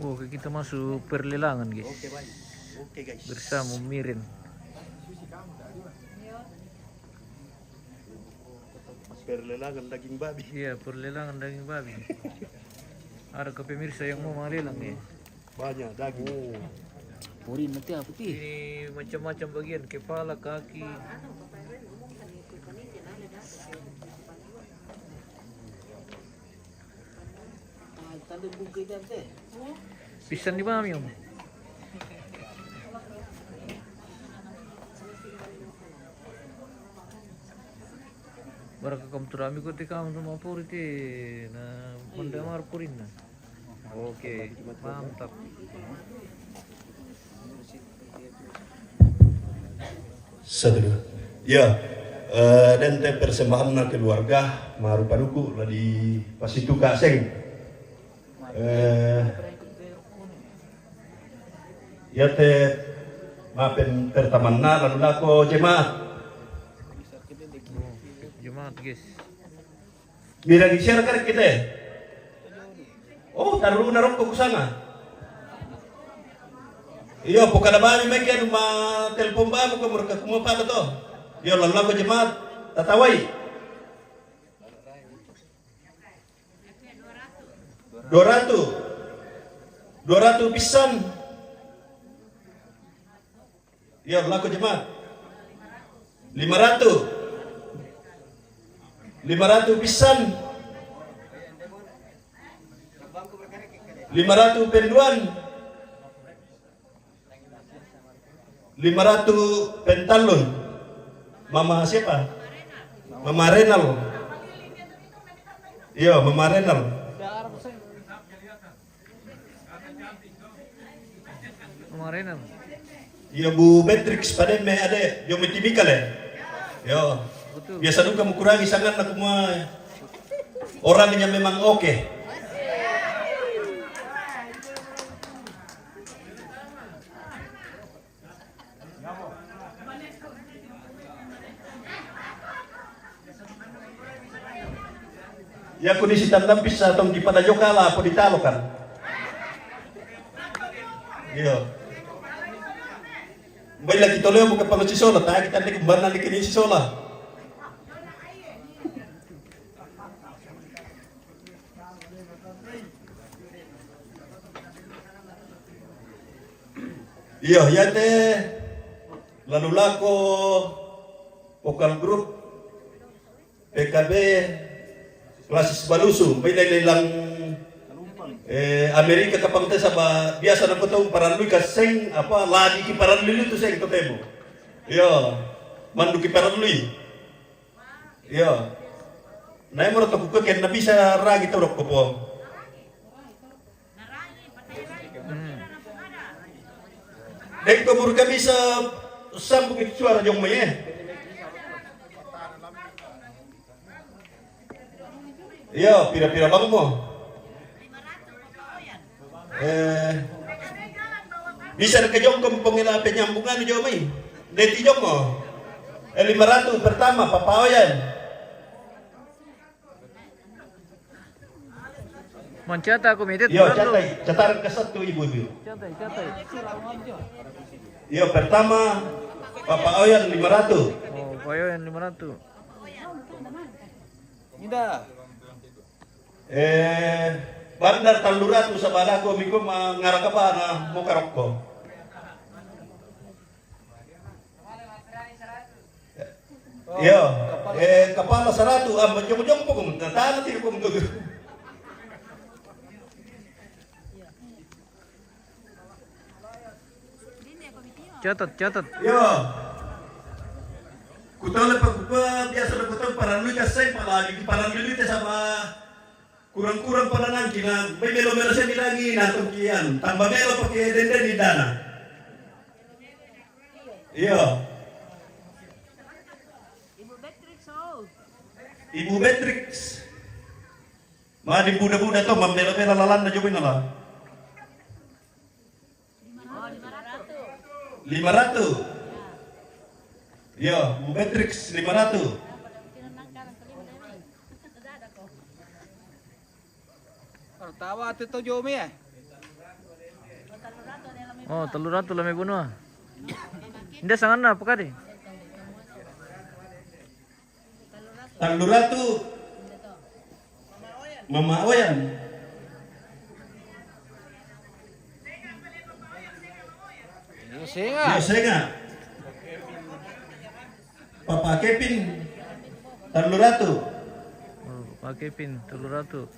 Oke, kita masuk perlelangan, guys. Oke, baik. Oke, guys. Bersama Mirin. Perlelangan daging babi. Iya, perlelangan daging babi. Ada pemirsa yang mau melelang nih. Banyak daging. Purin nanti apa ti? Ini macam-macam bagian, kepala, kaki. Tanda buka jam teh. Pisan di mami, Om. Baraka kam turami ko ti kam sama puri ti na pandamar purin na. Oke, mantap. Satu dua. Ya, dan teh persembahan na keluarga marupanuku lah di Pasitu Kaseng. Ya teh maafin pertamana lalu lako jemaat. Jemaat, guys. Mira share kan kita. Oh, taruh narok ko sana. Iyo, pokada bami mekian ma telepon ba ko mereka kumapa pada to. Yo lalu lako jemaat tatawai. 200 pisan. Ya, laku jemaat. 500 pisan. 500 penduan. 500 pentalon. Mama siapa? Mama Renal. Iya, Mama Renal. Kemarin, Iya Bu Beatrix pada me ada yang tipikal ya. Yo. betul. Biasa dulu kamu kurangi sangat aku mah orangnya memang oke. Ya kondisi tandang bisa atau di pada jokala apa ditalokan. Iya. Baik lagi tolong buka palo sisola, tak kita ni kembali lagi kini sisola. Iya, ya teh lalu lako vokal grup PKB Klasis Balusu, baik lelang Amerika kapang teh sama biasa na potong paralui kaseng apa lagi ki paralui itu seng totemo. Yo, mandu ki paralui. Yo. Nay mo to ko ken na bisa ragi to rok po. Dek ko buru kami sa sambu ki suara jong maye. Yo, pira-pira bang mo. Bisa ke jongkom pengila penyambungan jomi deti jongo 500 pertama papaoyan Mancata aku medit. yo catai ke satu ibu Catai. yo pertama papaoyan 500 Oh, payo yang 500. Indah. Bandar Taluratu sa balako minggu mangaraka pa na mukarokko. Yo, kapala 100 jong po kung natana tiro kung dugo. Catat. Yo. Kutole pag biasa na kutol paranoy kasi paranoy sama kurang-kurang pala nang kina may melo siya nilagi natong kiyan tambah melo pakai denden di dana. Iya. Ibu Beatrix. Madi buda-buda to mamela-mela lalan na jobin nala. 500. Iya, Bu Beatrix 500. Tawa ito Jomi eh. Oh, telur ratu lame bunuh. Hindi sangan na pakade. Talluratu. Mama Oyan. Yosenga. Papa Kevin. Talluratu. Oh, pakai pin telur ratu.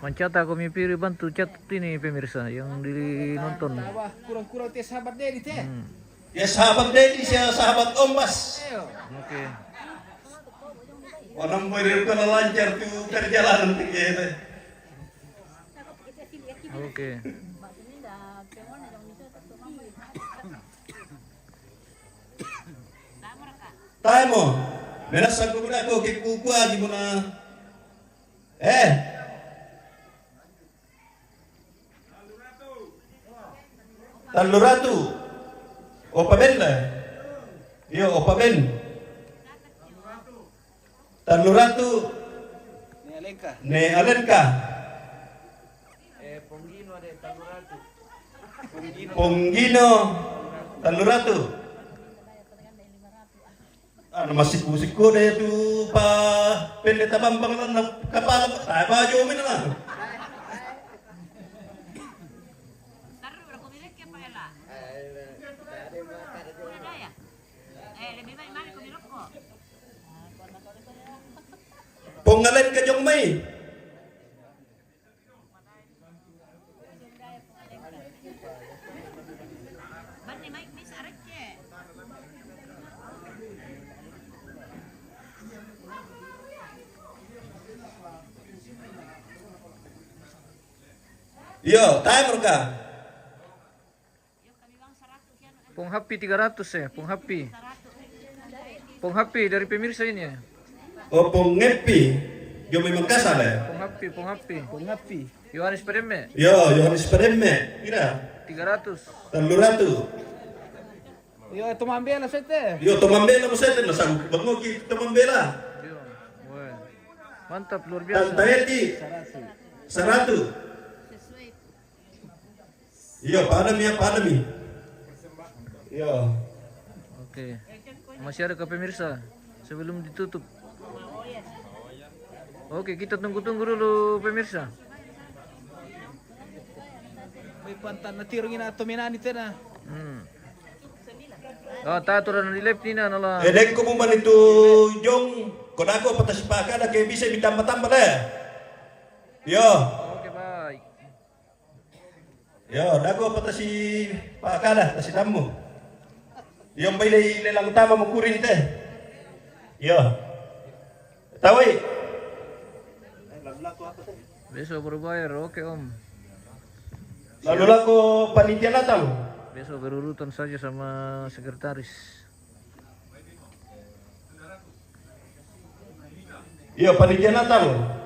Mancata kami pilih bantu cat ini pemirsa yang nonton. Kurang-kurang teh sahabat deh teh. Ya sahabat Dedi, siya sahabat Ombas. Oke. Orang boleh kalau lancar tuh perjalanan gitu. Oke. Tayo mo. Menas ako muna ako kikukuha gimana. Talluratu. Opa Ben lah. Yo, Opa Ben. Talluratu. Ne Alenka. Ponggino ada telur ratu. Ponggino. Talluratu. Ano masiku-siku na ito pa pendeta bambang lang ng kapala. Tayo ba yung na. Pongalan ka diyong may. Yo, timer ka. Pong happy 300 ya, Pong happy. Pong happy dari pemirsa ini ya. O pong ngepi. Yo may magkasal eh. Pong happy. Yohanes Peremme. Yo, Yohanes Peremme. Kira. 300. Talluratu. Yo, tumambela sete. Yo, tumambela mo sa ito. Nasang bango ki tumambela. Yo. Wah. Mantap luar biasa. Tantayeti. Saratu. Yo, padami. Yo. Oke. Masih ada ke pemirsa sebelum ditutup. Oke, kita tunggu-tunggu dulu pemirsa. May pantan na tirongin na tuminani teh na. Oh, taturan di left nina nala. Edek ko mo man ito yung kodako patasipaka na kaya bisa mitamba-tamba na. Yo. Oke, baik. Yo, dako patasipaka na, tasitamu. Yung may lang utama mo kurin te. Yo. Tawai. Besok berbayar, oke om. Lalu lah ko panitia Natal. Besok berurutan saja sama sekretaris. Iya, panitia Natal.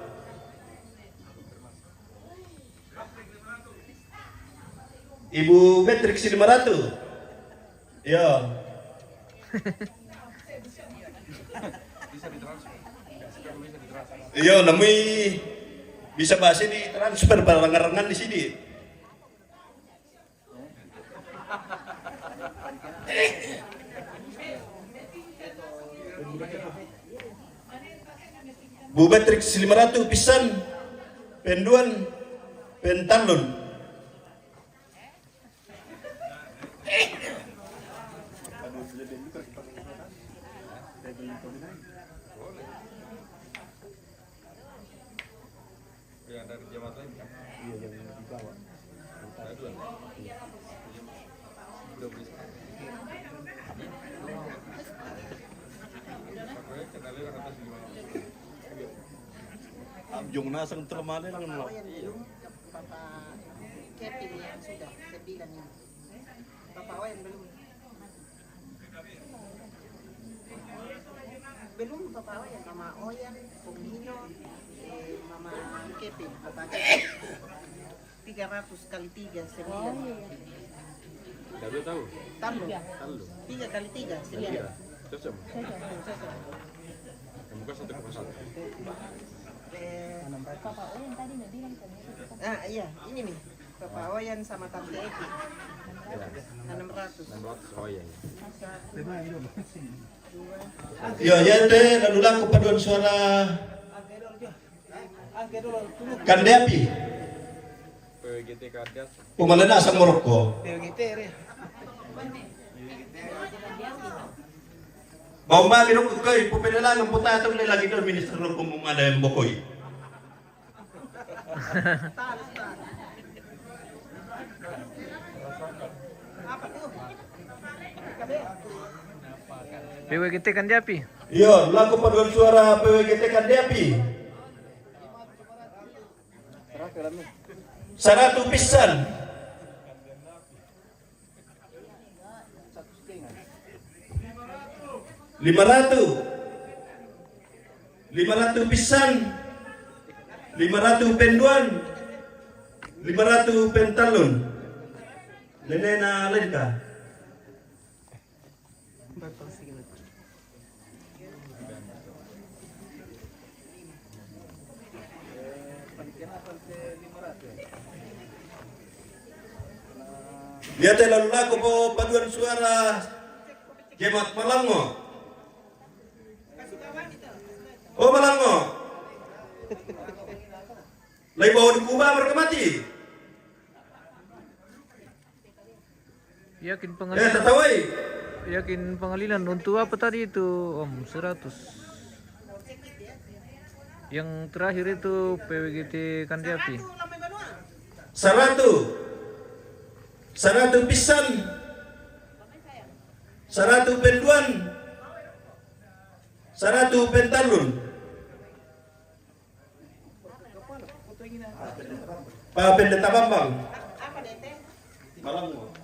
Ibu Beatrix 500. Iya. Iya, namanya bisa bahasa di transfer barengan di sini. Bu Beatrix 500 pisan penduan pentalon. Yung nasang termale lang no. Papa Kevin yang sudah sembilan ini. Papa Oyan belum. Belum Papa Oyan, Mama Oyan, Ponggino, Mama Kevin, Papa Kevin. 300 kali 3 9. Baru tahu? Tambah. 3 kali 3 9. Cocok. Yang buka 1,1. Iya, ini nih. Papa Oyan sama Tante Eki. 600. 600 oyeng. Yo, ya teh lalu laku paduan suara Angke dulu, tunggu. Kandeapi. PWGT Kardas. Pumalena sa Morocco. PWGT ya. Mau ba minum koy pupilala ng puta itong lagi doon ministro ng pumumala yung bokoy. PWGT Kandiapi. Yo, laku paduan suara PWGT Kandeapi. 100 pisan. 500 pisan, 500 penduan, 500 pentalon. Nenena Lenka. Lihat lalu laku po paduan suara Jemat Malango. Oh Malango. Lagi bawa di Kuba mereka mati. Yakin Eh pengalilan. tatawai. Yakin pengalilan untuk apa tadi itu Om? 100. Yang terakhir itu PWGT Kandiapi. 100 pisan, 100 penduan, 100 pentalun. Pak Pendeta Bambang. Apa Dete? Malango.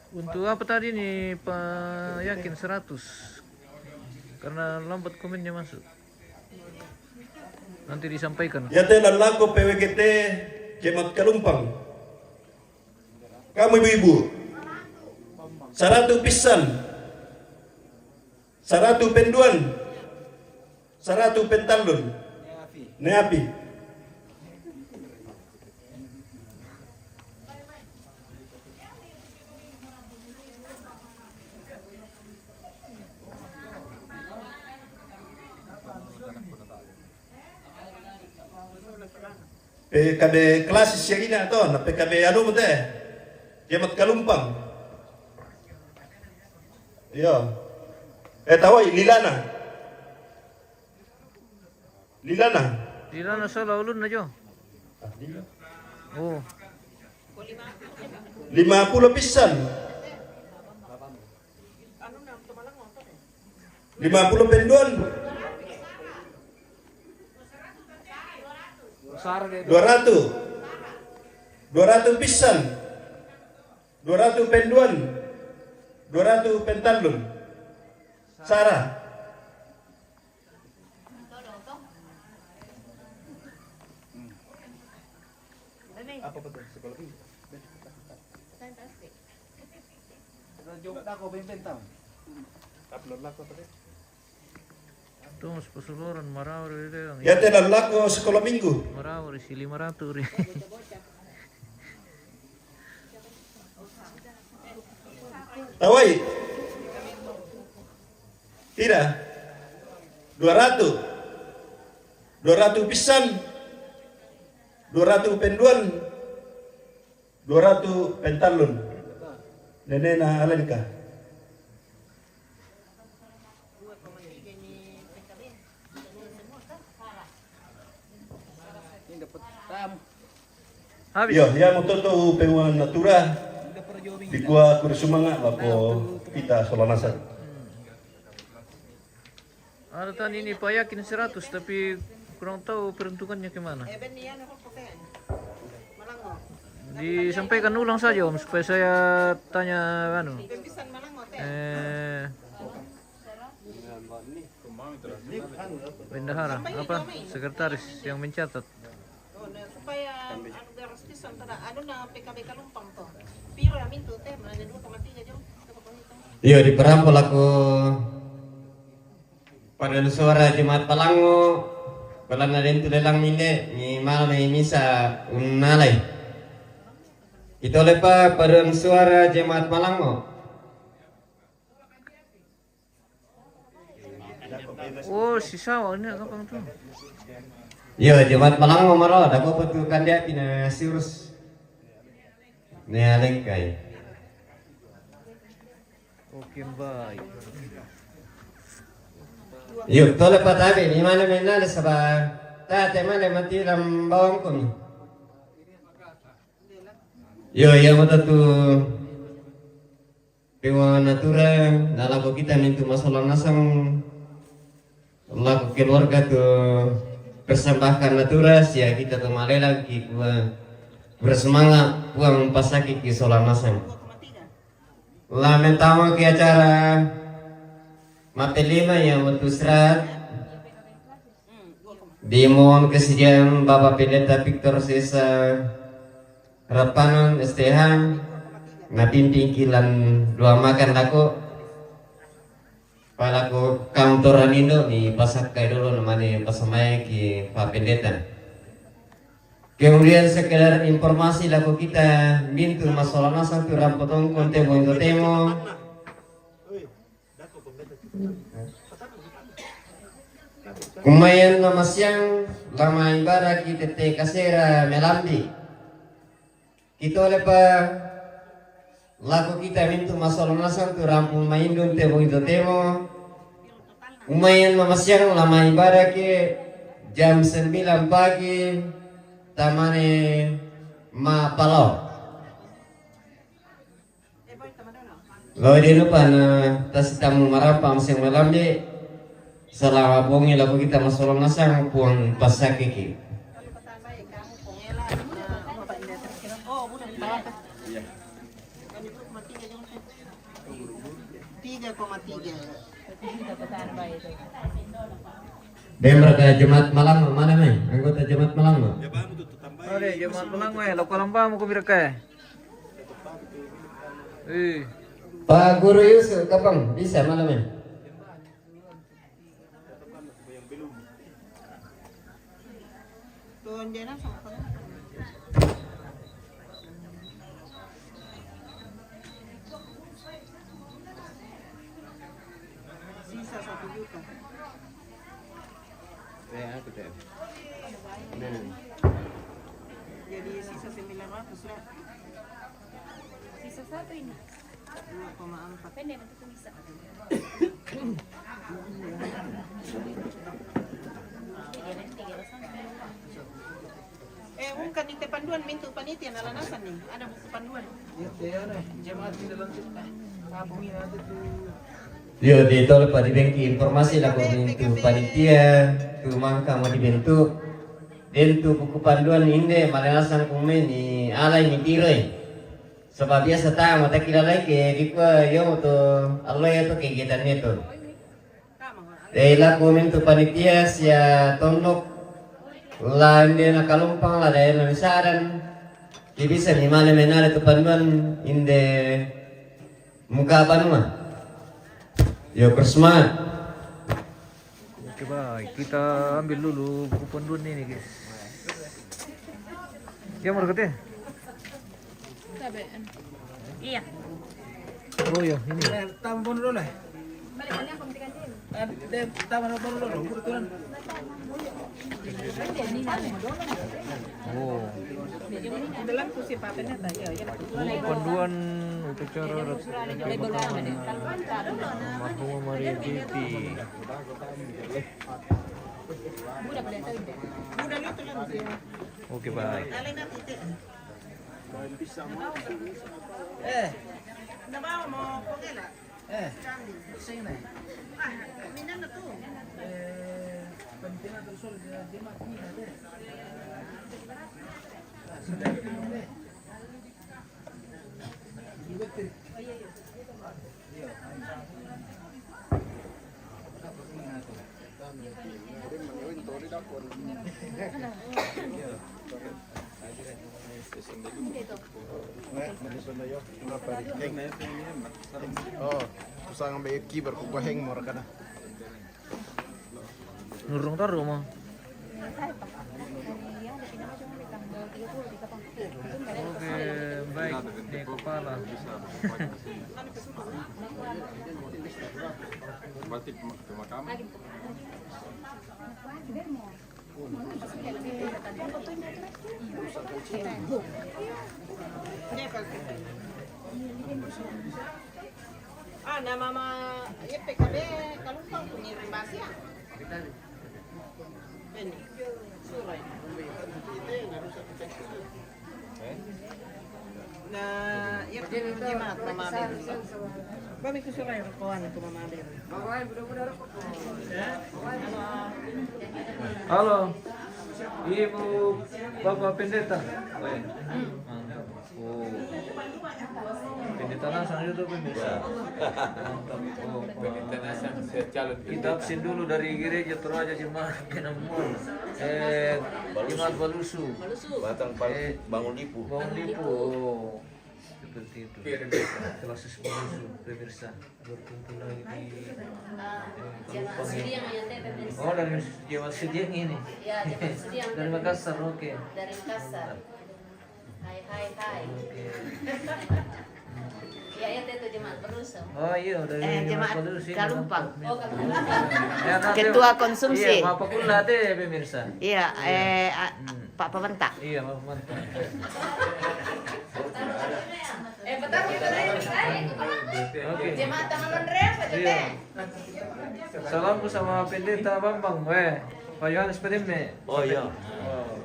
Untuk apa tadi nih Pak Yakin 100? Karena lambat komennya masuk. Nanti disampaikan. Ya teh laku PWGT Jemat Kalumpang. Kamu ibu-ibu. 100 pisan, 100 penduan, 100 pentalun. Neapi. PKB klasis yang ini atau PKB anu mo teh Jemat Kalumpang. Iya. Tawai Lilana. Lilana. Di sana salah ulun aja. Oh, 50 pisan. 50 penduan. Besar dia. 200 pisan. 200 penduan. 200 pentalun. Sarah. Apa betul psikologi? Jumpa aku bentang. Upload lah kok tadi. terus peseluruhan marawar itu yang Ya teh laku sekolah minggu. marawar isi 500 Tawai. Tidak. 200. 200 pisan. 200 penduan. 200 pentalun. Nenena Alenka. Ini dapat tamu. habis. Yo, ya mototo penguan natura. Dapat joming. Di gua kursumangat lapo kita Solanasan. Ada tan ini Pak Yakin 100 tapi kurang tahu peruntukannya kemana. Ben niya ako po kaya. Malango. Disampaikan ulang saja Om supaya saya tanya anu. Pembisan malango te. Bendahara apa sekretaris yang mencatat. Supaya garas pisan tada na PKB Kalumpang to. Piro amin to te, mana 2,3 jam. Yo di perampol aku pada suara Jumat Palango kalau ada itu lelang minde ni malam ini misa unalai itu lepa pada suara Jumat Palango. Oh si sawah ini apa tuh? Yo Jumat Palango maro ada apa tu kandia pina sirus ni alengkai. Oke baik. Yuk, tole patabe ni mana mena de saba ta te mana mati lam bawang ko ni. Yo ya mata tu pewa natura nalago kita mintu masalah nasang laku keluarga tu persembahkan natura sia kita tu male lagi gua bersemangat puang pasaki ki solang nasang. Lamentama ke acara Mate 5 yang waktu serat dimohon kesediaan Bapak Pendeta Victor Sesa Rapanon STH ngapimpin kilan dua makan laku palaku kantoran Indo ni pasak kay dulu namanya pasamaya ki Pak Pendeta. Kemudian sekedar informasi laku kita bintu masalah nasa tu rampotong konte bondo temo. Kumayan nama siang lama ibarat kita te kasera melambi. Kita lepa laku kita mintu masalah nasan tu rampung maindun te boido temo. Kumayan nama siang lama ibarat ke jam 9 pagi tamane ma palo. Lo di lupa na tas tamu marapam siang melambi. Salah bongi laku kita masalah nasang puang pasakiki. Demra ke Jemaat Malang mana nih? Anggota Jemaat Malang no? Ada Jemaat Malang lo Kalamba mau kubir ke? Pak Guru Yusuf kapan bisa malam ini? Sisa 1 juta. Jadi sisa 900 lah. Sisa 1 ini. 2,4. Pendek untuk bisa. Bukan di panduan mintu panitia nalanasan nih. Ada buku panduan. Ya, jemaat di dalam kampung ini ada tu. Yo di tol pada bengki informasi laku mintu panitia tu mangka mau dibentuk dan tu buku panduan inde malanasan kume ni alai ni tirai sebab biasa tahu mata kira lagi di pa yo tu Allah ya tu kegiatan itu laku mintu panitia sia tondok lain dia nak Kalumpang lah daerah Misaran bisa ni malam menara tu panduan inde muka panua. Yo bersemangat. Oke baik, kita ambil dulu buku panduan ini guys. Ya mau ya? Iya. Oh ya ini. Tampon dulu lah. Balik aku mesti gantiin. Tampon dulu. Kebetulan. Oh. Dalam kursi papanya tadi ya. Buku panduan upacara Almarhum Maria Titi. Oke baik. Nabawa mo pogela. Sing na. Minan na to. Pentina tersul jemaat ini ada. Oh, susah ngambil kibar ku heng mo kana. Nurung taruh mah. Oke, baik di kepala. Berarti pemakaman. Ah, nama mama ya PKB kalau kau punya rembas ya. Ini surai. Nah, ya jemaat mama Abel. Kami ke surai kawan ke mama Abel. Halo, Ibu Bapak Pendeta. Mantap. Oh, Pendeta langsung itu pemirsa. Mantap. Oh, kita absen dulu dari gereja Toraja Jemaat Kenamon. Jemaat Balusu. Bangun Lipu. Bangun Lipu. Oh, seperti itu. Kelas Balusu pemirsa berkumpul lagi di Kalupang ini. Oh, dari Jemaat Sediang ini. Ya, Jemaat Sediang. Dari Makassar, oke. Dari Makassar. Hai. Oke. Ya, itu Jemaat Balusu. Oh iya, dari Jemaat Balusu ini. Kalumpang. Oh, Kalumpang. Ya, nanti- Ketua konsumsi. Iya, Bapak Kula deh pemirsa. Iya, Pak Pemerintah. Iya, Bapak mantap. Betul kita dari Oke. Jemaat Taman Rea, Pak Jete. Iya. Salamku sama Pendeta Bambang, Pak Yohanes Pedeme. Oh iya. Oh,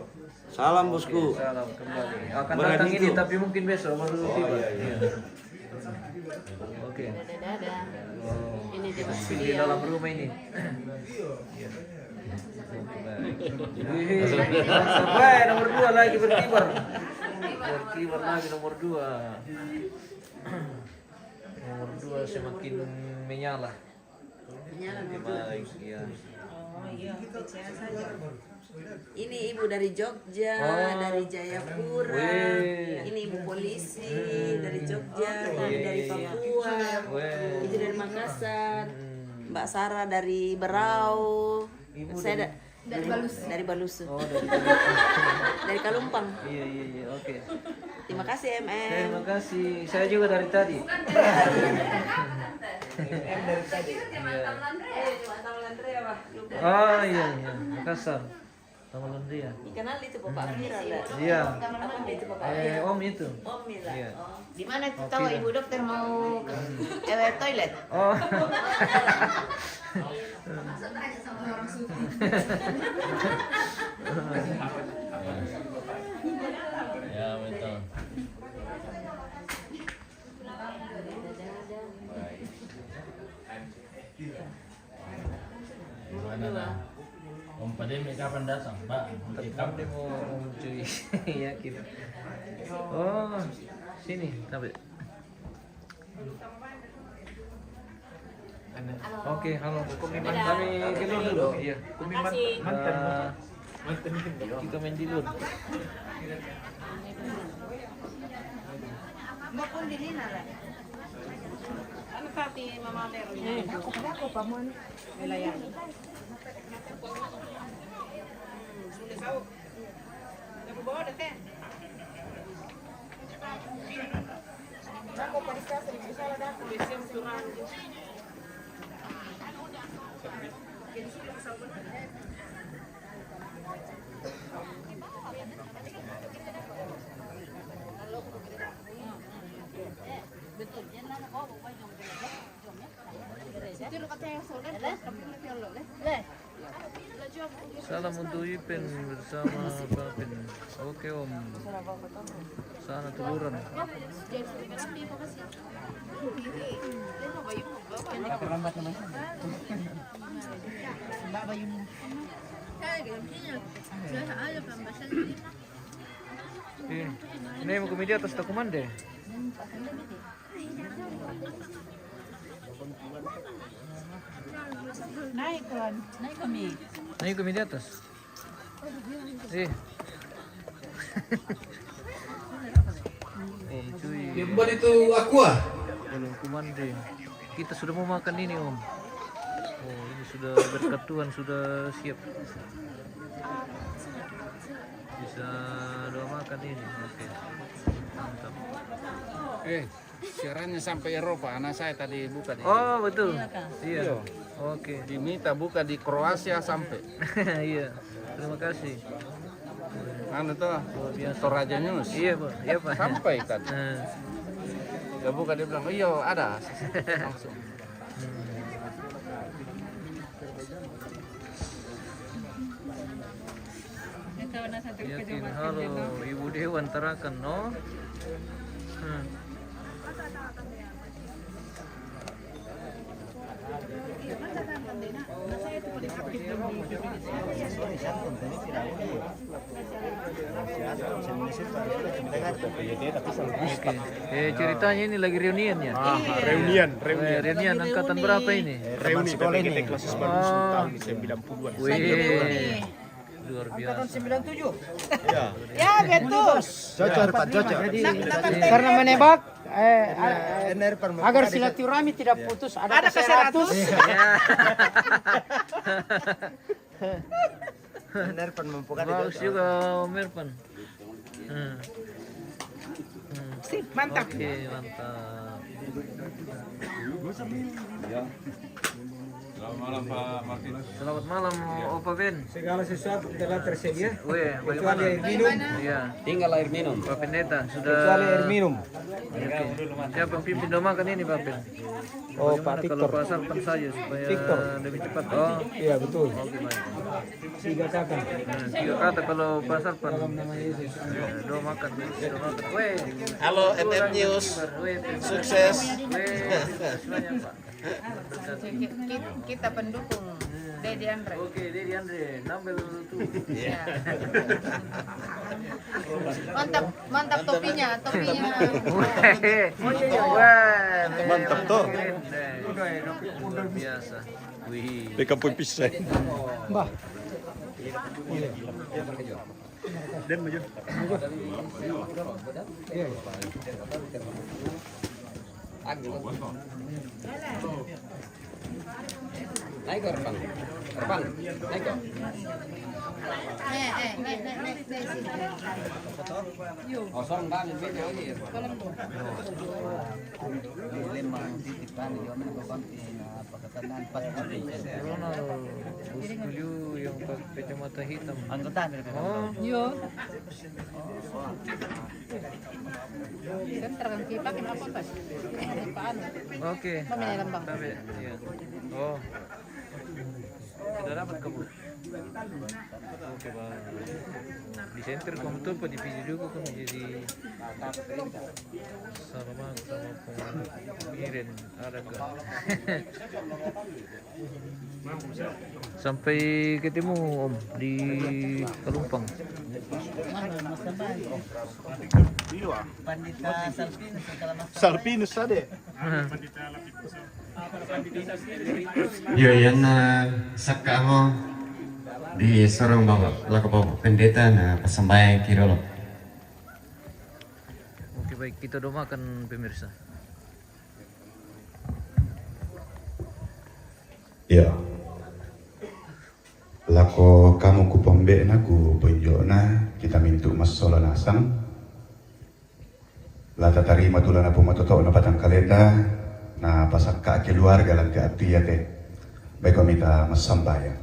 Salam bosku. salam kembali. Akan Berani datang ini itu. tapi mungkin besok baru tiba. Iya. Oke. Dadah. Oh, Ini Jemaat di Sediang. dalam rumah ini. Iya. Wih, sampai nomor 2 lagi berkibar. Berkibar lagi nomor 2. Nomor 2 semakin menyala. Baik, iya. Oh iya, saja. Ini ibu dari Jogja, Oh. dari Jayapura. Wih. Ini ibu polisi dari Jogja, ini dari Iya. Papua. Wih. Itu dari Makassar. Mbak Sarah dari Berau. Ibu Saya dari Balusu. Dari Balusu. Oh, dari Dari Kalumpang. Iya, oke. Terima kasih MM. Terima kasih. Saya juga dari tadi. Oh iya, Makassar. Sama Londria. Kenal itu Bapak Amira lah. Iya. Apa itu Bapak Amira? Om itu. Om Mila. Iya. Oh. Di mana Oke tahu dah. ibu dokter mau ke toilet? Oh. Ya betul. Gimana nah? Om Pademi kapan datang, Pak? Kamu mau cuy yakin. Oh, sini sampai. Oke, halo. Kami keluar dulu. Iya. Kita main di luar. Mbak pun di Lina lah. Ano pati mama meron? Ako pamuan. Wilayah. Sudah tahu. Nababawa dati. Ako parika sa isala dako besim turan. Salam untuk Ipen bersama Bapen. Oke Om. Sana tuluran. Terlambat naman. Mbak ba yung Ini mau komedi atas takuman deh. Naik kami. Naik komedi atas. Cuy. Dibuat itu aqua. Belum kumande. Kita sudah mau makan ini Om. Oh ini sudah berkat Tuhan sudah siap. Bisa doa makan ini. Oke. Mantap. Siarannya sampai Eropa. Anak saya tadi buka di. Oh betul. Iya. Oke. Diminta buka di Kroasia sampai. Iya. Terima kasih. Anu tuh, Toraja News. Iya Pak. Iya Pak. Sampai kan. Ya buka dia bilang, iya ada. Langsung. Yakin halo Ibu Dewan Tarakan no. Ceritanya ini lagi reunian ya? Reunian angkatan berapa ini? Reuni sekolah ini kelas baru tahun 90-an. Wih, luar biasa. Angkatan 97. Ya betul. Cocok Pak, cocok. Karena menembak agar silaturahmi tidak putus ada ke-100. Bagus juga Om Irfan. Mantap. Oke, mantap. Selamat malam Pak Martinus. Selamat malam Opa Ben. Segala sesuatu telah tersedia. Weh, bagaimana? Air minum. Iya. Tinggal air minum. Pak Pendeta sudah. Kecuali air minum. Oke. Siapa yang pimpin doa makan ini Pak Ben? Oh, Bagaimana Pak kalau Victor. Pak Sarpan saja supaya Victor. lebih cepat? Oh, Iya betul. oke baik. 3 kata. Tiga kata kalau Pak Sarpan. Doa makan. Doa makan. Weh. Halo NM News. Weh, Sukses. Weh, banyak Pak. Kita pendukung Dedi Andre. Oke, Dedi Andre, number 2. Mantap topinya. Mantap toh. Luar biasa. Wih. Beka pun pisah. Mbah. Dan maju. Naik ke Erpan. Naik ke. Kosong banget video ini. Bus dulu yang pakai kacamata hitam. Anggota. Oh, Yo. Kan terang kipak kenapa pas? oke. Pemilih lembang. Tapi, iya. Oh. Sudah dapat kamu? Oke bang. Di center kamu tuh di video juga kamu jadi sama pengirin ada ke sampai ketemu Om di Kalumpang. Salpinus ada. Yo yan na saka mo di sorong bawa laku bawa pendeta na pasambayan kirolo. Oke baik, kita doakan pemirsa. Ya. Lako kamu ku pombe na ku ponjo na kita mintu masola nasang. Lata tarima tula na pumatoto na patang kaleta na pasakka keluarga lang ka atiyate. Baik kami ta masambayan.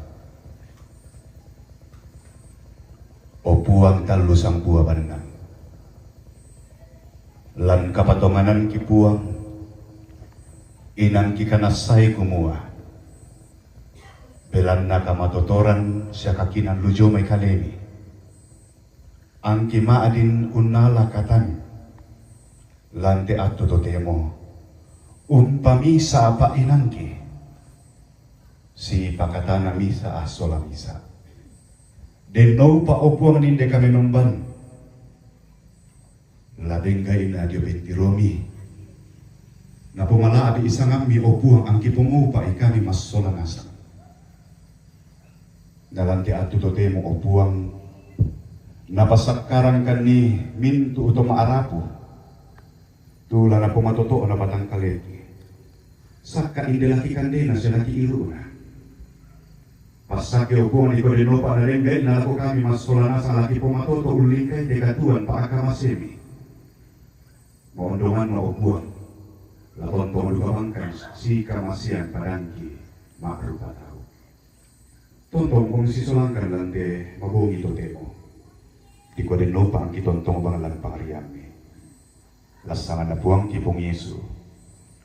O puang talu sang buah panenang. Lan kapatonganan ki puang. Inang ki kanasay kumua. Belan na kamatotoran siya kakinan lujo may kalemi. Ang kimaadin unala katan. Lante at tutotemo. Umpami sa apa inangki. Si pakatana misa asola misa. Deno pa opuang ninde kami nomban. Labengga ina dio benti Romi. Na pumala adi isangam mi opuang ang kipungupa ikami masola nasa. Dalam ti atu totemo opuang napasakaran kan ni mintu utama arapu. Tula na pumatoto na batang kaleti. Saka indelaki kandena siya nakiiru na. Pasake opuang iko dinopa na renggay na ako kami masola nasa laki pumatoto ulingkay dekatuan paakamasemi. Maundungan na opuang. Lapon pemadukamangkan si kamasian padangki makrupa tahu. Tontong kung sisulangkan lante mabungi totemo. Di ko din lupa ang kitontong bangalan pangariyami. Lasangan na puang kipong Yesu.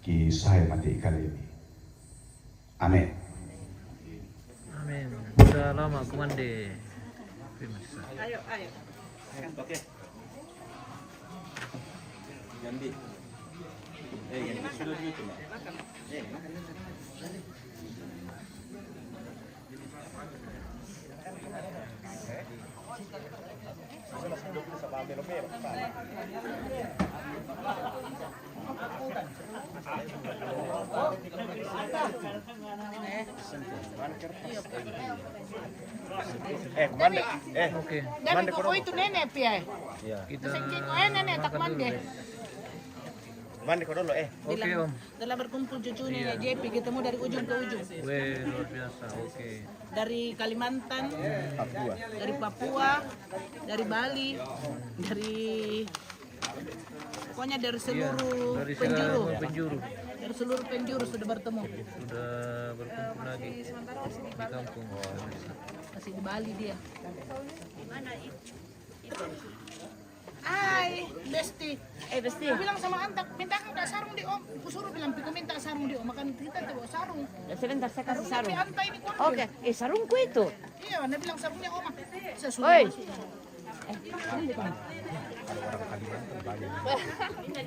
Ki saya mati ikalemi. Amin. Amin. Sudah lama kumande. Ayo. Oke. Ganti. Ganti sudah dulu cuma. Mande. Oke. Dami ko itu nenek piye. Kita Sengking ko nenek tak mande. Mande ko dulu Oke Om. Dalam berkumpul cucunya ya JP ketemu dari ujung ke ujung. Weh, luar biasa. Oke. Dari Kalimantan, dari Papua, dari Bali, dari pokoknya dari seluruh Dari penjuru. segala penjuru Dari seluruh penjuru sudah bertemu. sudah berkumpul lagi di kampung. Masih di Bali dia. Hai, Besti. Besti. Aku bilang sama Antak, minta aku udah sarung di Om. Aku suruh bilang, Piko minta sarung di Om. Makan kita tuh bawa sarung. Sebentar saya kasih sarung. Tapi Anta ini kuat. Oke, sarungku itu. Iya, dia bilang sarungnya Om. Saya suruh. Oi.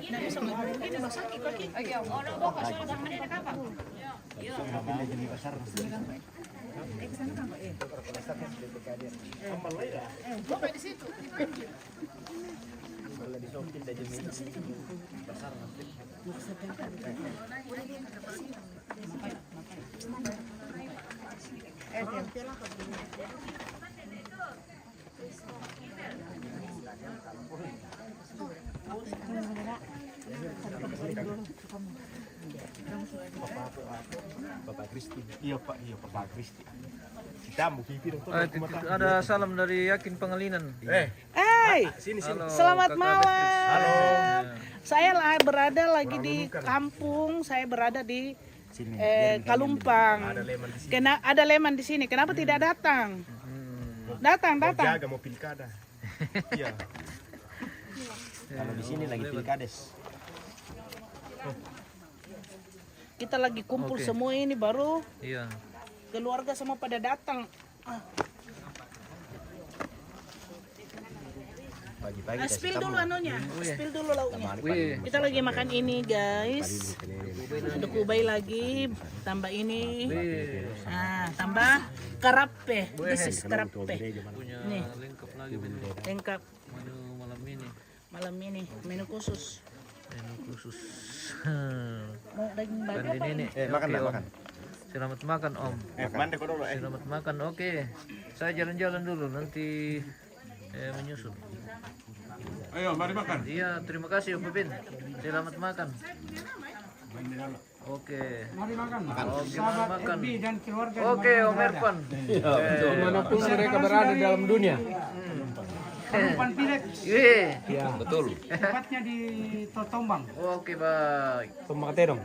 Nah, bisa nggak begini, Mas sakit kaki. Bapak di situ. Bapak Kristi. Iya Bapak Kristi. Kita mau pipi dong. Ada salam dari Yakin Pangalinan. Hai, Sini. selamat Kakak malam. Halo. Saya berada lagi di kampung. Saya berada di Kalumpang. Ada Leman di sini. Kenapa tidak datang? Datang. Jaga mau pilkada. Iya. Kalau di sini lagi pilkades. Kita lagi kumpul Oke. semua ini baru Iya. keluarga semua pada datang. Pagi-pagi Spill dulu anunya, spill dulu lauknya. Wih, Kita lagi makan ini guys. Ada kubay lagi, tambah ini. Nah, tambah karape. This is karape. punya Nih, lengkap lagi menu lengkap malam ini. malam ini menu khusus. Menu khusus. Mau daging Kan babi apa ini ini? nih. makan Oke, dah, Om. makan. Selamat makan Om. Mande ko dulu Selamat makan. Oke. Saya jalan-jalan dulu nanti menyusul. Ayo, mari makan. Iya, terima kasih Om Pipin. Selamat makan. Oke. Mari makan. Oke, mari makan. Dan keluarga. Oke, Om Ervan. Dimanapun mereka berada dalam dunia. Kalupan Pilet. Iya. Betul. Tepatnya di Totombang. Oke, baik. Tombang Terong.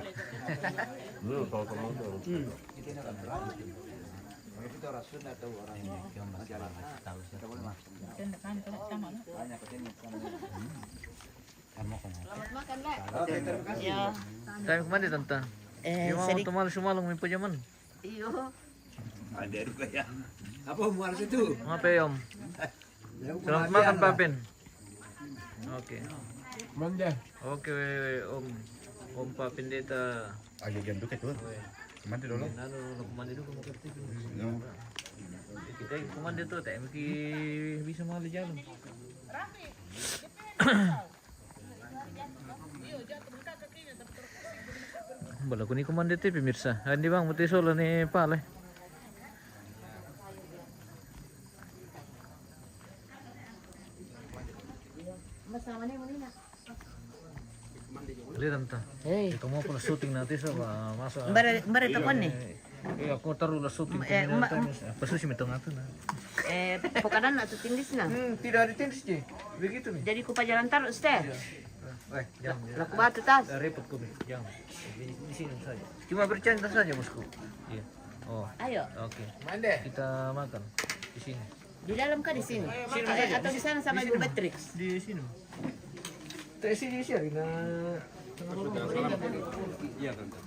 Tayo kemana tante? Yung mga tumalong may pajaman. Iyo. Apa ya Om? Selamat makan Papin. Oke. Oke Om Papin deta. Ayo jam duka tuh. Mandi dulu. Nano kumandi dulu mau kerti. Kita komando tuh tak bisa malah jalan. Bala ko ni komando tuh pemirsa. Hindi bang mati solo ni Pale. Lihat entah. Kamu pun syuting nanti sama masa. Mbare takon ni. Iya, aku taruh lah syuting. Pas sih metong atu nah. Pokadan atau tindis na. Tidak ada tindis je. Begitu nih. Jadi ku pajalan taruh teh. Jangan. Laku batu tas. Repot kau jangan. Di sini saja. Cuma bercanda saja bosku. Iya. Oh. Ayo. Oke. Mande. Kita makan di sini. Di dalam kah di sini? Atau di sana sama Ibu Beatrix? Di sini. Sini sih Rina. Iya tante.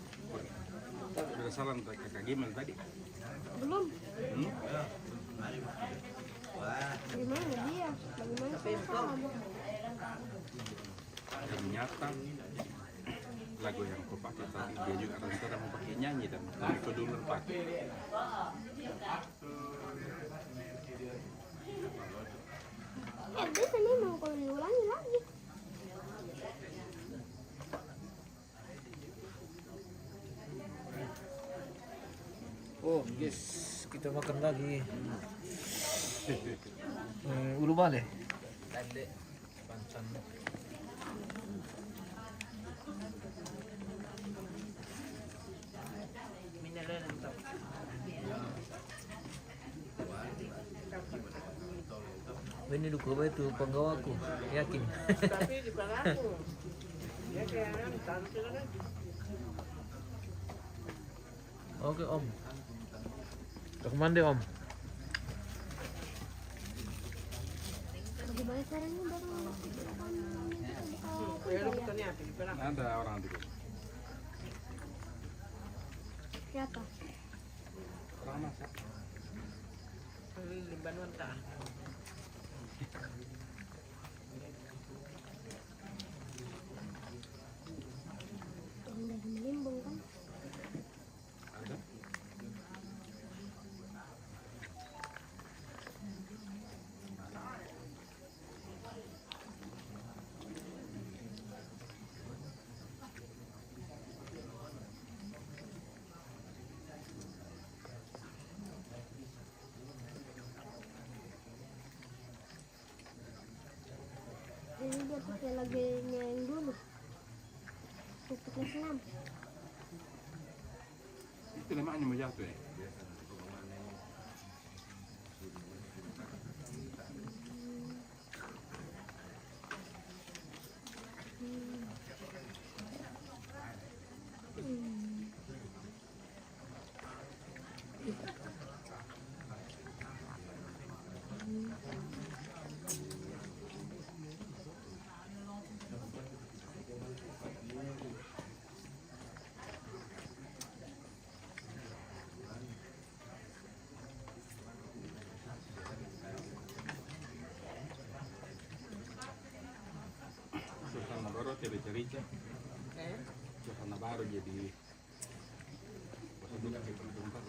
Sudah salam ke kakak Gimal tadi. Belum. Gimana dia? Bagaimana saya salam? Ternyata lagu yang kau pakai tadi dia juga rencana mau pakai nyanyi dan kau dulu pakai. Ya biasanya mau kalau diulangi lagi. Oh yes, kita makan lagi. Ulu bale. Lale, pancam. Ini duku apa itu penggawaku, yakin. Tapi di aku. Ya kayak tante kan. Oke Om. Ke mandi Om. Bagaimana caranya bareng? Ada orang di Siapa? orang masak. Libanon tak. Udah melimbung kan? Ada. Ini dia pakai lagunya yang dulu. Waktu kelas 6. Itu namanya mau jatuh ya. Suasana baru cerita-cerita. Suasana baru jadi pas dulu kayak bentar.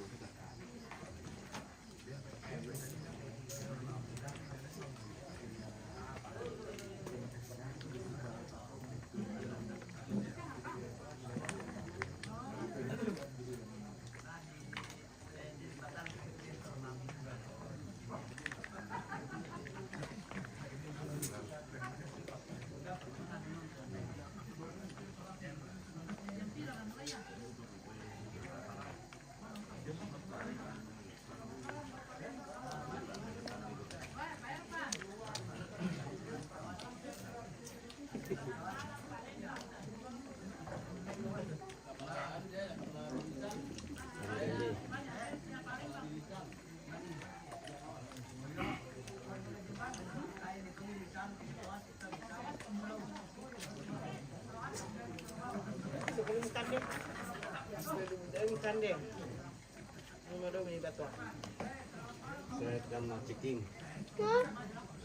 Kandeng. Nomor 2 ini batu. Saya kan ciking.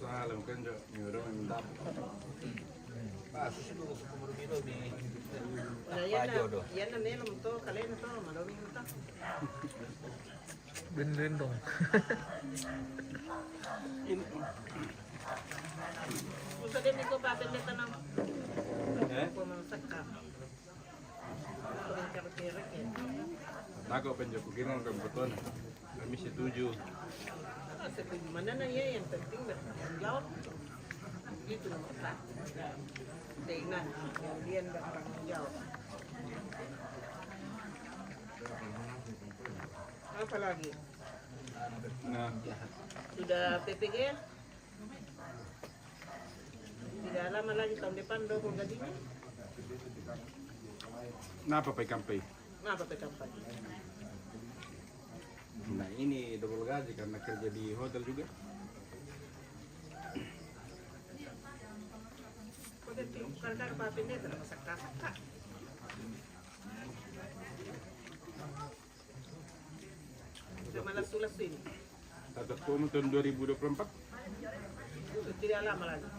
Salam kan nyuruh minta. Pas dulu ke kumur biru di Apa jodoh? Yan na nila mo to, kalian na to, malawin mo to. benerin dong. Gusto din ito papel nito ng pumasak ka. Tako penjoko kira ng beton. Kami setuju. Mana na yan, yang penting bertanggung itu nomor satu. Dengan kemudian bertanggung jawab. Apa lagi? Nah, sudah PPG? Tidak lama lagi tahun depan dong gajinya. kenapa Pak Kampai? Kenapa PKP? Nah ini double gaji karena kerja di hotel juga. Karena papinnya tidak masak kakak. Sudah malas tulas ini. Atas tahun 2024 Tidak lama lagi.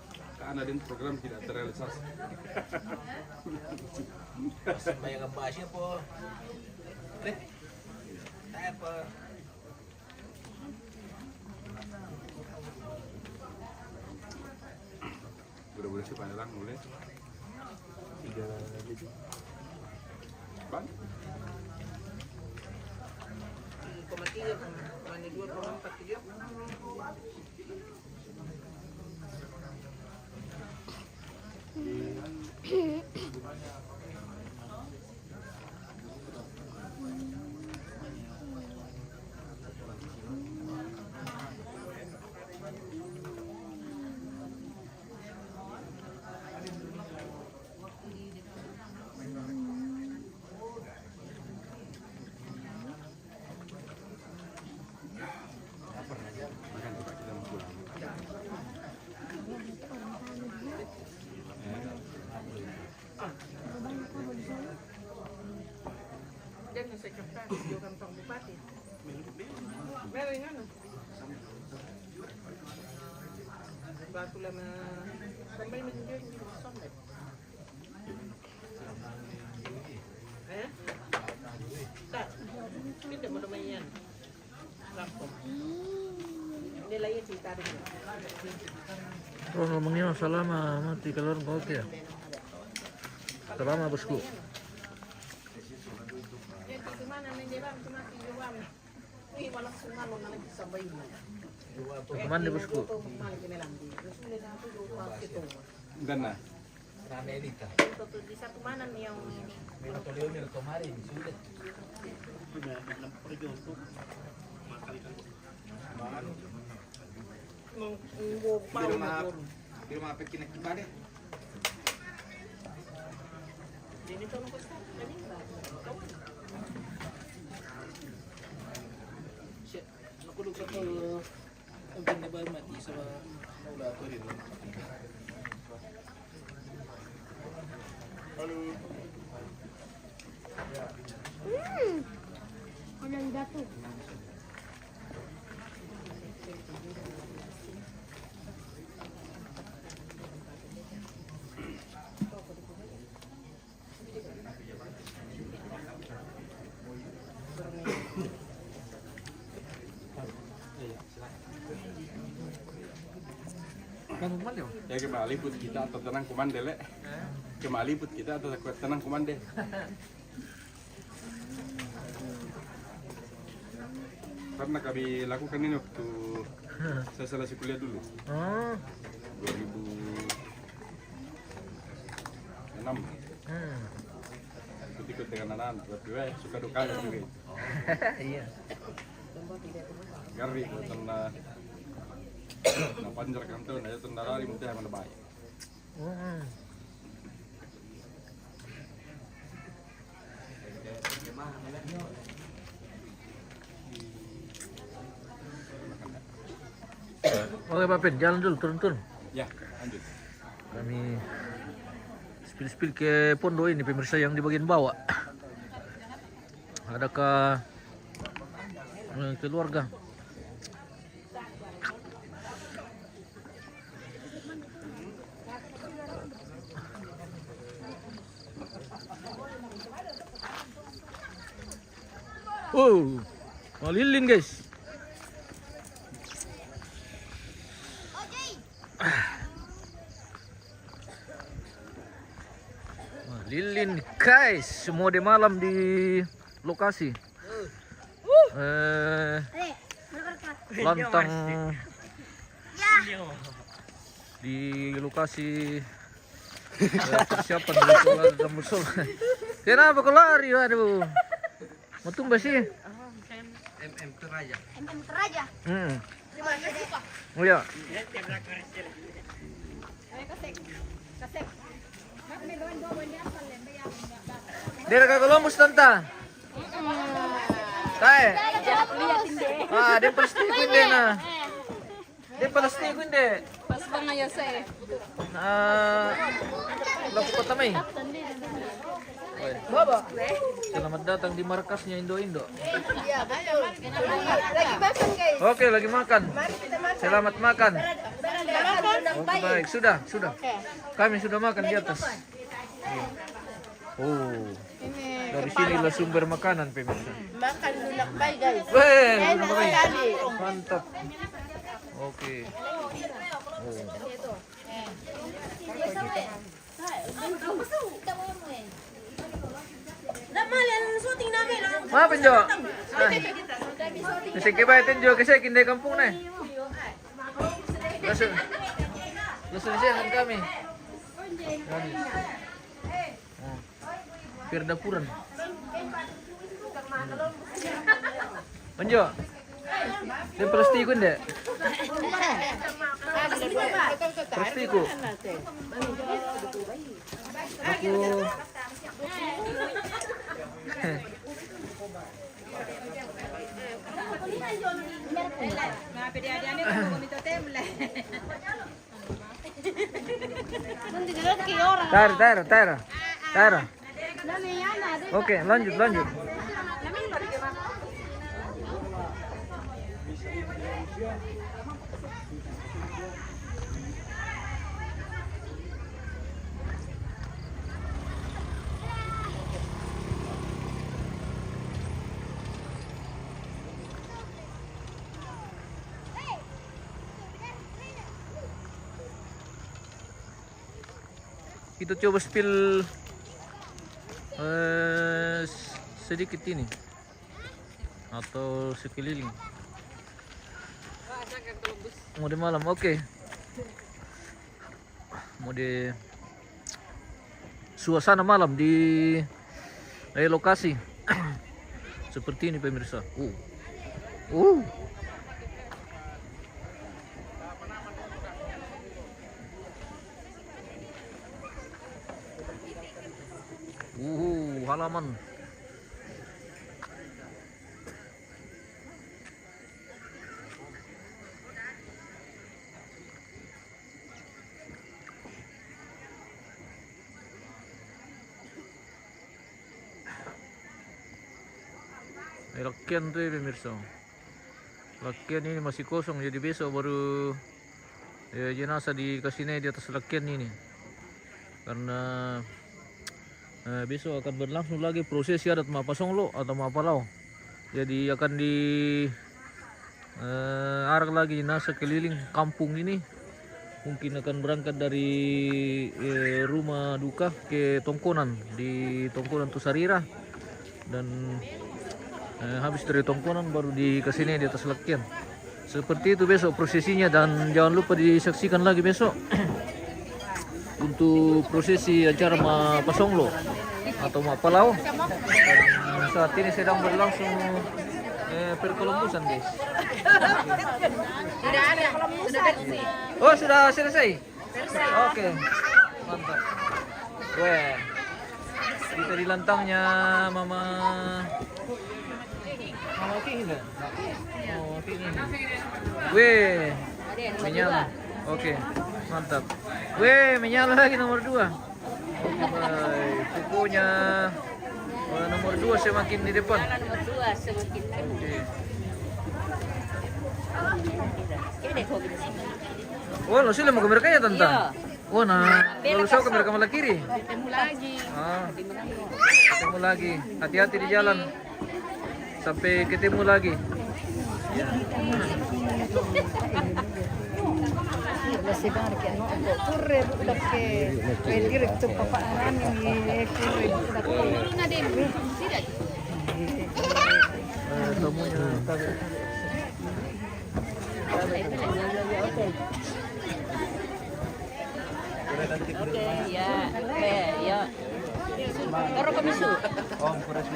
karena ada program tidak terrealisasi. Banyak bahasnya po. Apa? Boleh sih panjang boleh. 3 jadi. Bang? 3,3 mana 2,4 juga. Jangan saya kata dia kantong bupati. Meron nga no. Bago lang na tambay man yun hindi ko sunday. Eh? Tak. Hindi mo naman yan. Laptop. Nila yan si Tari. Oh ngomongnya selama mati keluar kopi ya. Selama bosku. Kemana menjelang cuma tiduran. Wih malah sungalon na lagi sa bayo. Kemana bosku? Gana. Ramelita. Untuk di satu mana nih yang Mil kemarin sudah. Di rumah apa kini kembali? Ini tuh nunggu tadi Aku lupa tuh. Mungkin dia baru mati sama udah turin. Halo. Ada yang jatuh. Ya kembali put kita atau tenang komande le. Kembali put kita atau tenang komande. Karena kami lakukan ini waktu saya selesai kuliah dulu. 2006. Ikut dengan anak-anak, tapi suka duka juga. Iya. Gari tanda na panjar kan tuh, na tanda rari muntah mana baik. Oke Pak Pen, jalan dulu, turun-turun. Ya, lanjut. Kami spill ke pondok ini pemirsa yang di bagian bawah. Adakah keluarga? Oh, malilin guys. Lilin guys, mode malam di lokasi. Lantang di lokasi persiapan dari musuh. Kenapa kau lari? Aduh, mau tumbas sih? MM Teraja. Oh ya. Dia kagak lomus tanta. Tay. Dia pasti kunde na. Dia pasti kunde. Pas bangaya saya. Laku pertama ini. Bobo. Selamat datang di markasnya Indo-Indo. Iya, betul. Lagi makan, guys. Oke, lagi makan. Mari kita makan. Selamat makan. Makan. Oke, baik, sudah. Kami sudah makan di atas. Oh, dari sinilah sumber makanan, pemirsa. Makan lunak bayi, guys. Weh, Enak sekali. mantap. Oke. Maafin Jo. Kasi kibayatin Jo kasi kinday kampung na eh. Lasun siya ng kami. Pirdapuran. Manjo. Dia plastiko hindi. Plastiko. Aku Tara. Oke, lanjut. Kita coba spill sedikit ini atau sekeliling mode malam. Oke. Mode suasana malam di lokasi seperti ini, pemirsa. Halaman. Lakian tuh ya, pemirsa. Lakian ini masih kosong, jadi besok baru jenazah dikasih naik di atas lakian ini. Karena besok akan berlangsung lagi prosesi adat Mapasonglo atau Mapalau. Jadi akan arak lagi jenazah keliling kampung ini. Mungkin akan berangkat dari rumah duka ke Tongkonan di Tongkonan Tusarira, dan habis dari Tongkonan baru di kesini di atas lakian. Seperti itu besok prosesinya, dan jangan lupa disaksikan lagi besok untuk prosesi acara Mapasonglo atau Mapalau. Dan saat ini sedang berlangsung perkelomposan, guys. Tidak ada kelomposan. Oh, sudah selesai? Oke, mantap. Weh, kita di lantangnya Mama Kini. Oh, Kini. Weh, menyala. Oke, mantap. Weh, menyala lagi nomor 2. Oke, baik. Pokoknya nomor 2 semakin di depan. Nomor 2 semakin. Oke. Oh, lo sila mau kamera kaya tanta? Oh, nah, lalu saya kamera kamera kiri. Ketemu lagi. Ketemu lagi. Hati-hati di jalan. Sampai ketemu lagi. Masih banyak yang no kurre budak ke direct to papa nani kurre budak ke Nadine tidak Semuanya Oke, ya. Ya. Toro komisu. Om kuras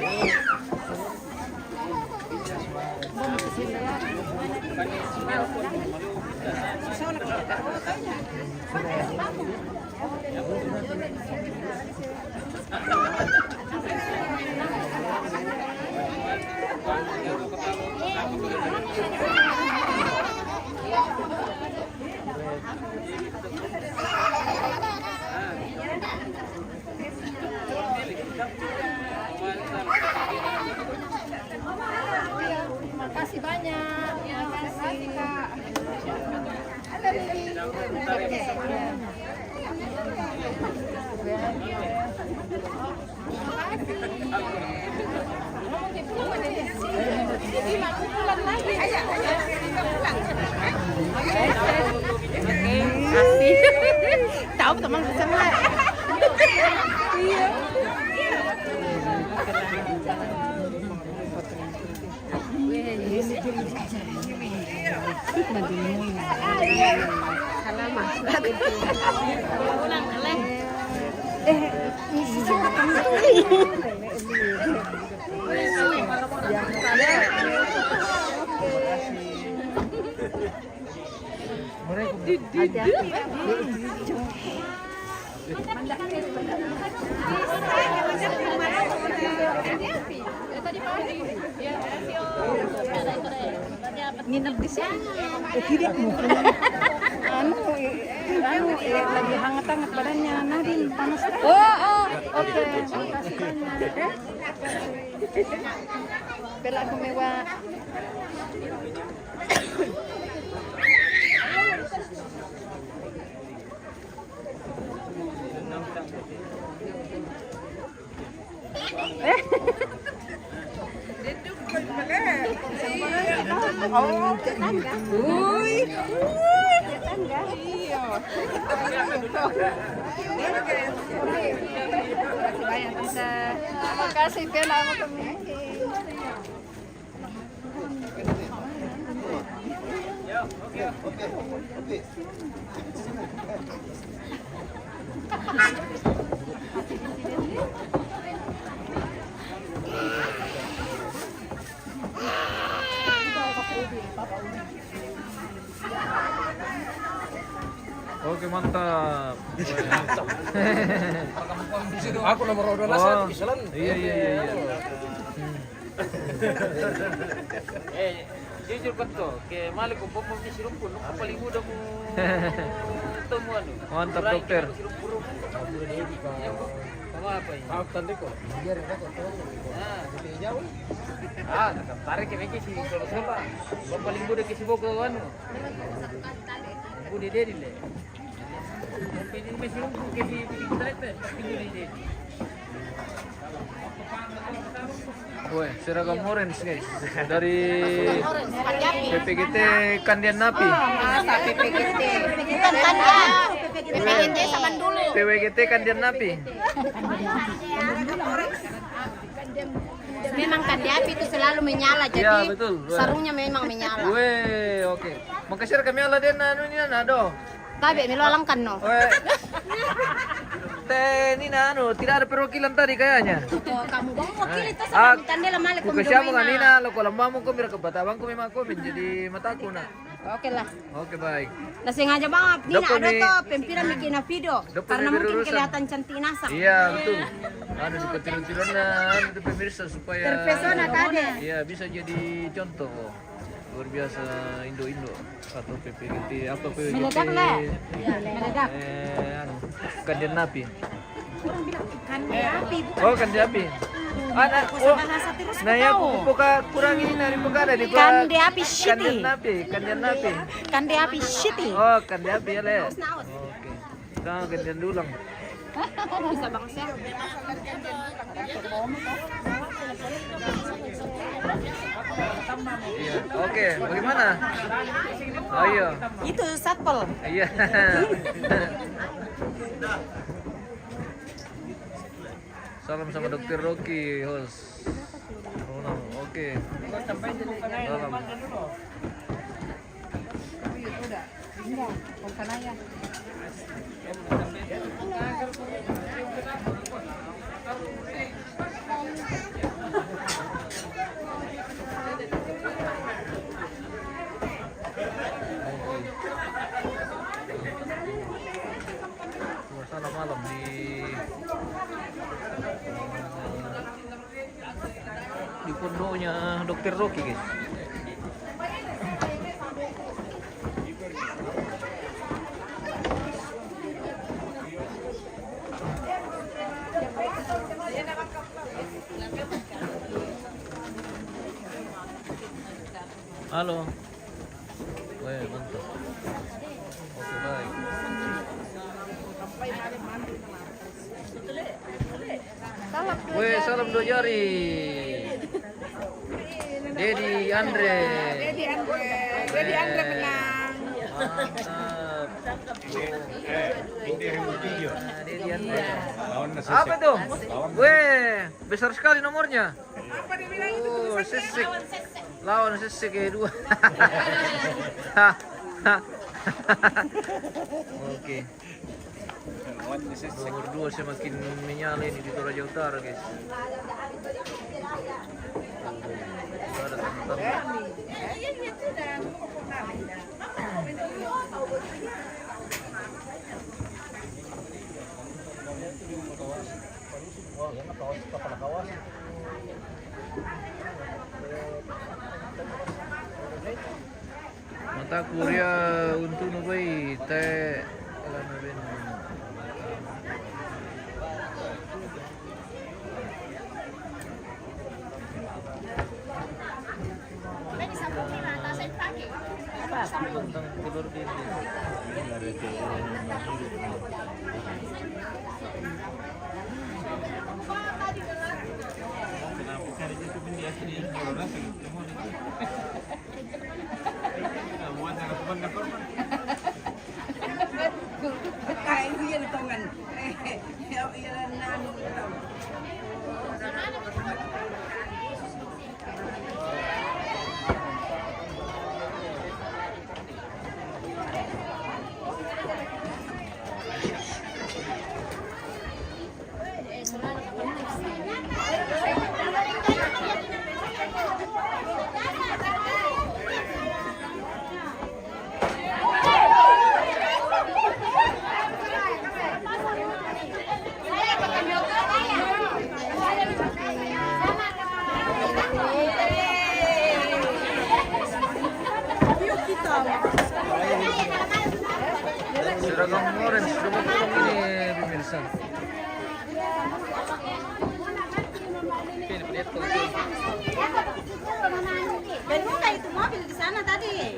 Makasih banyak. Makasih Kak. Ada Tahu teman bersama. Iya. nginep di sini. Tidak mau. Lagi hangat-hangat badannya Nadine panas. Oke. Bela aku mewah. Makasih Bella sama kami. Oke, mantap. Aku nomor 12 Isolan. Iya. Jujur betul, ke mali ko po di sirumpun, paling mudah mo temuan. Mantap dokter. Sama apa ini? Aku tadi kok. Biar aku tahu. Jauh. Tarik ke meja sih kalau siapa? Paling mudah ke sibuk kan. Bude dedi le. Pilih mesin ke di kereta, pilih dedi. Woi, seragam orange guys. Dari PPGT Kandian Napi. PPGT. Bukan Kandian. PPGT sama dulu. PWGT Kandian Napi. Memang Kandian itu selalu menyala, jadi Ya, betul. sarungnya memang menyala. Weh, oke. Makasih kami ala den anu ni nado. Tapi melolongkan no. Weh. Ini anu, tidak ada perwakilan tadi kayaknya. Kamu bang wakil itu sama tandela malik Bukan siapa kan Nina, lo kalau mau kau mira ke batabang kau memang kau menjadi mataku nak. Oke lah. Oke baik. Nah sengaja banget, Nina Doko ada nih. tuh pimpinan bikin video karena nih mungkin berurusan. kelihatan cantik nasa. Iya betul. Ada di ketiduran itu pemirsa supaya Terpesona tadi. Iya bisa jadi contoh luar biasa Indo atau PPGT apa PPGT. Meledak lah. Iya meledak. Anu, Kandian Napi. Orang bilang Kandian Napi bukan. Oh Kandian Napi. Anak bahasa terus nah ya buka kurang ini dari pegada di Kandian Napi City. Kandian Napi. Kandian Napi City. Oh Kandian Napi ya le. Oke. Nah Kandian Dulang. Bisa bang saya. Iya. Oke, bagaimana? Oh iya. Itu satpol. Iya. Salam sama Dokter Rocky, host. Oke. Salam. Suasana malam di pondoknya Dokter Rocky, guys. Halo. Weh, mantap. Oke, baik. Weh, salam 2 jari. Dedi Andre. Dedi Andre menang. Mantap. Dedi Andre. Lawan nasi Apa tuh? Weh, besar sekali nomornya. Sesek. Lawan Sesek kedua. Oke. Nomor 2 semakin menyala ini di Toraja Utara, guys. Ada teman-teman. Mata kuria untuk nubai teh lama ben. Tentang telur dinding. Kenapa cari itu dia sini kalau rasa muat dengan korban. Kain dia di tangan. Ya nanu. Seragam orange, rumah kurung ini pemirsa. Baru nggak itu mobil di sana tadi?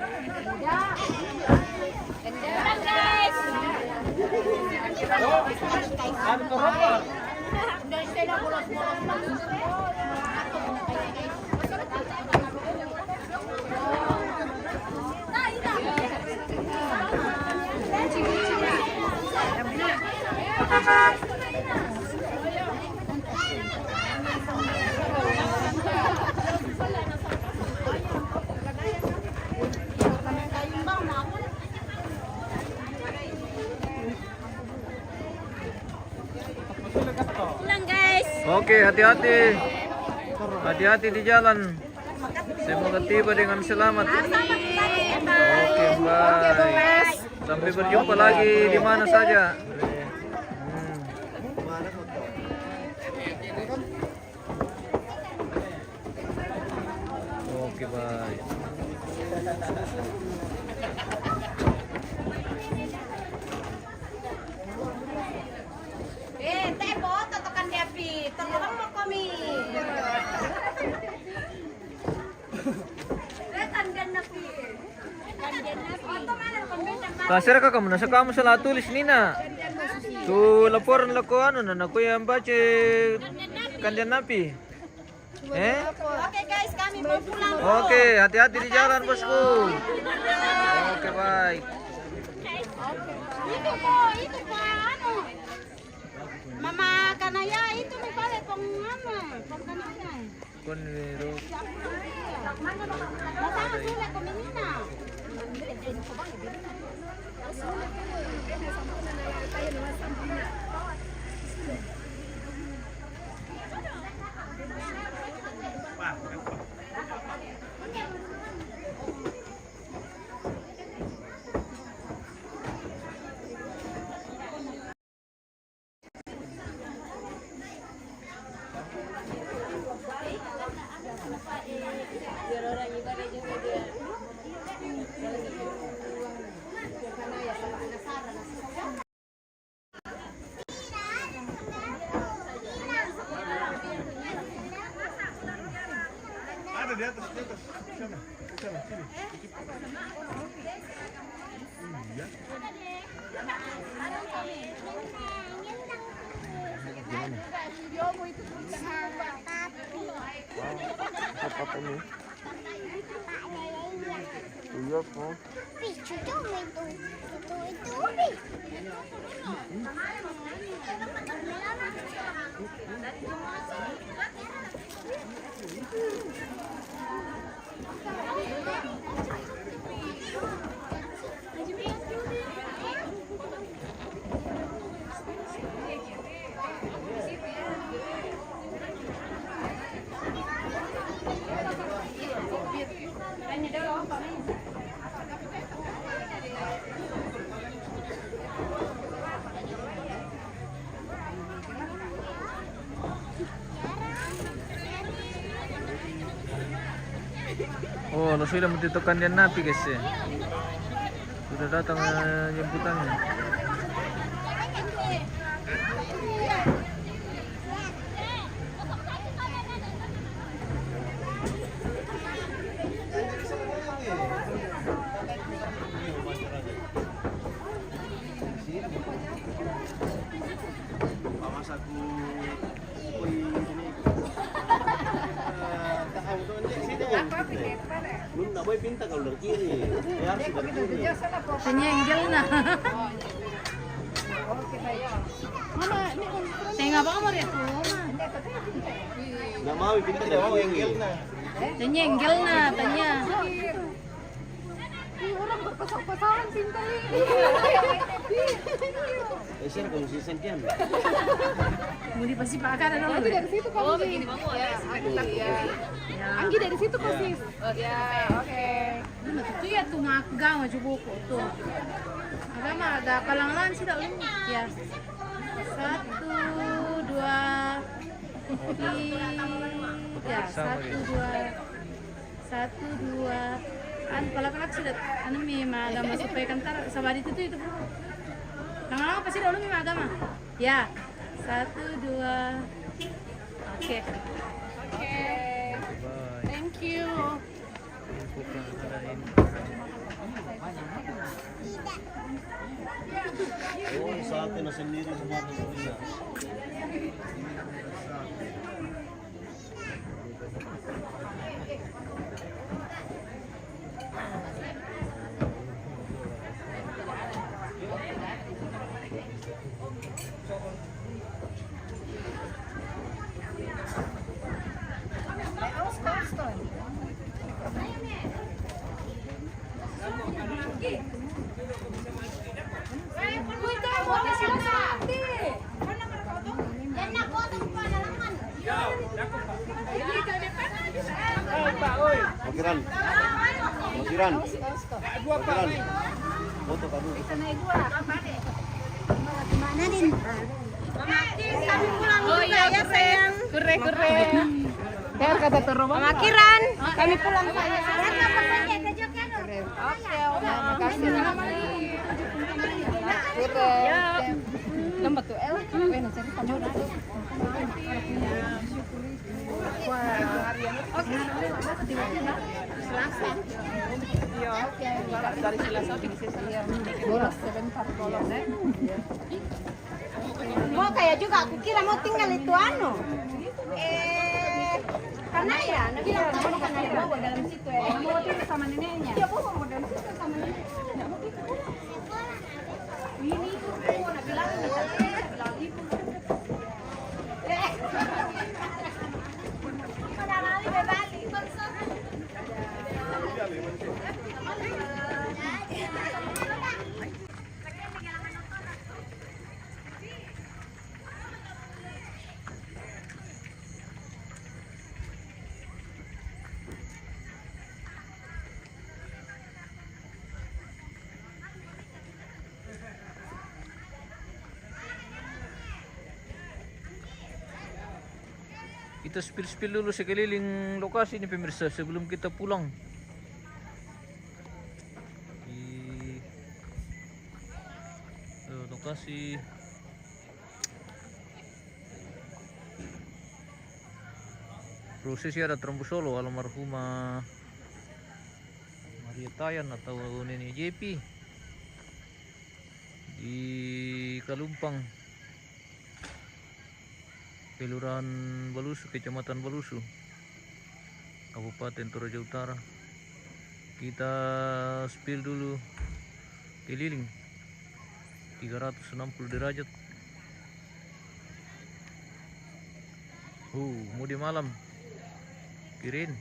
Pulang guys. Oke, hati-hati. Hati-hati di jalan. Semoga tiba dengan selamat. Oke, bye. Sampai berjumpa lagi di mana saja. Oke, bye. Tebo, totokan Devi. Tolong mau kami. Kasir ka kamu nasa kamu salah tulis Nina. Tu laporan lako ano na ako yang baca kandian napi. Oke guys, kami mau pulang. Oke, hati-hati di jalan bosku. Oke, baik. Itu po, anu. Mama kanaya itu nih pale pong kanaya. Koniro. Masama sila ko menina. Ada di atas. Sana, sini. Iya. Apa ini? Iya, kok. Oh, lo sudah menentukan dia napi guys ya. Sudah datang jemputannya. Lu nggak boleh pinta kalau dari kiri. Ya harus dari kiri. Penyenggel nah. Tengah apa kamar ya? Nggak mau pinta dari kiri. Penyenggel nah, tanya. Orang berpasang-pasangan pinta ini. Share kalau si Sentian. Mau dipasti Pak Akar ada Anggi dari situ kok. Oh, begini Bang. Ya. Anggi dari situ kok sih. Ya, oke. Itu ya tuh agama coba tuh. Agama ada kalangan sih dah ya. 1, 2, 3, 1, 2. Palak-palak sudah anu mima agama supaya kantar sabari itu bro. Lama-lama pasti dulu mima agama. Ya. 1, 2. Oke. Thank you. Oh, saatnya sendiri semua tentunya. Mokiran. Foto kamu. Mana Din? Kami pulang juga ya sayang. Kure. Ya kata turun. Mama Kiran. Kami pulang sayang. Oke, Makasih. Kure. Lembat tuh El. Bueno, cari tamu. Selasa. Iya, dari Selasa ke Selasa. Bolos sebentar bolos. Mau kayak juga aku kira mau tinggal itu Karena ya, Anda bilang tadi kan ada bawa dalam situ ya. Mau tidur sama neneknya. Iya, bawa mau dalam situ sama neneknya. Enggak mau tidur. Ini tuh, nak bilang bilang ibu. Mana kali bebali. Kita spill dulu sekeliling lokasi ini pemirsa sebelum kita pulang. Di lokasi prosesi adat Rambu Solo almarhumah Maria Tayan atau Nenek JP di Kalumpang, Kelurahan Balusu, Kecamatan Balusu, Kabupaten Toraja Utara. Kita spill dulu keliling 360 derajat. Mudi malam kirin.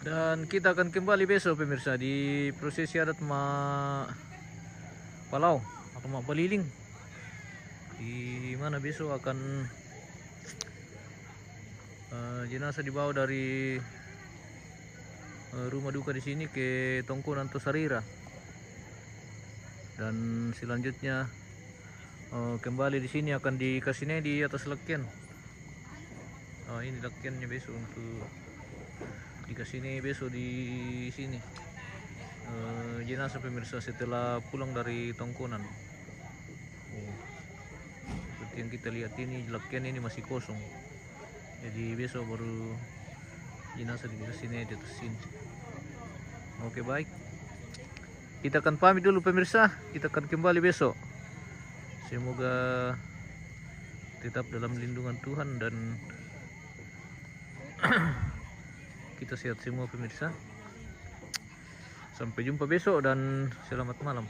Dan kita akan kembali besok pemirsa di prosesi adat Mak Palau atau Mak Baliling, di mana besok akan jenazah dibawa dari rumah duka di sini ke Tongkonan Tosarira, dan selanjutnya kembali di sini akan dikasih di atas lekian. Ini lekiannya besok untuk dikasih besok di sini jenazah pemirsa setelah pulang dari Tongkonan. Seperti yang kita lihat ini lekian ini masih kosong, jadi besok baru jenazah dikasih di atas sini. Oke, baik, kita akan pamit dulu pemirsa, kita akan kembali besok. Semoga tetap dalam lindungan Tuhan dan kita sehat semua pemirsa. Sampai jumpa besok dan selamat malam.